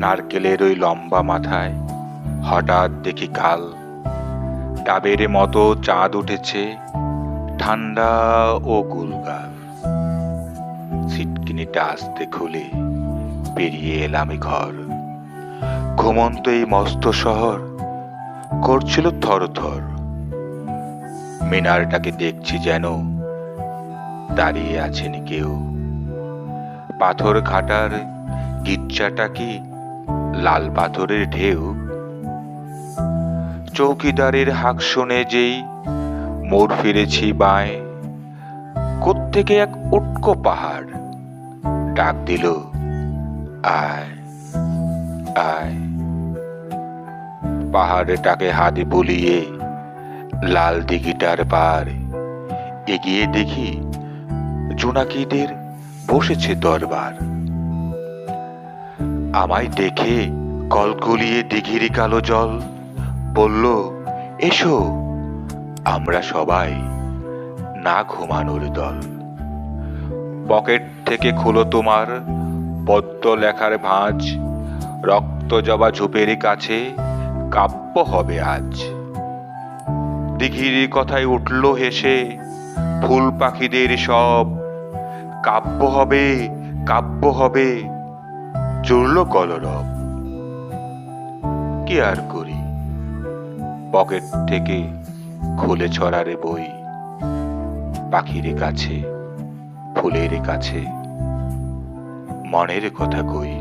নারকেলের ওই লম্বা মাথায় হঠাৎ দেখি কাল ডাবের মতো চাঁদ উঠেছে, ঠান্ডা ও গুলগাল। ছিটকিনিটা আস্তে খুলে বেরিয়ে এলাম ঘর। ঘুমন্ত এই মস্ত শহর করছিল থরথর। মিনারটাকে দেখছি যেন দাঁড়িয়ে আছেন কেউ। পাথর ঘাটার গির্জাটা কি লাল পাথরের ঢেউ? চৌকিদারের হাঁক শুনে যেই মোড় ফিরেছি বাঁয়, কোত্থেকে এক উটকো পাহাড় ডাক দিল, আয় আয়। পাহাড়টাকে হাতে বুলিয়ে লাল দিঘিটার পার এগিয়ে দেখি জোনাকিদের বসেছে দরবার। আমায় দেখে কলকলিয়ে দিঘির কালো জল বলল, এসো আমরা সবাই না ঘুমানোর দল। পকেট থেকে খুলো তোমার পদ্ম লেখার ভাঁজ, রক্ত জবা ঝোপের কাছে কাব্য হবে আজ। দিঘির কথায় উঠল হেসে ফুল পাখিদের সব, কাব্য হবে কাব্য হবে, জুড়ল কলরব। কি আর করি, পকেট থেকে খুলে ছড়ারে বই, পাখির কাছে ফুলের কাছে মনের কথা কই।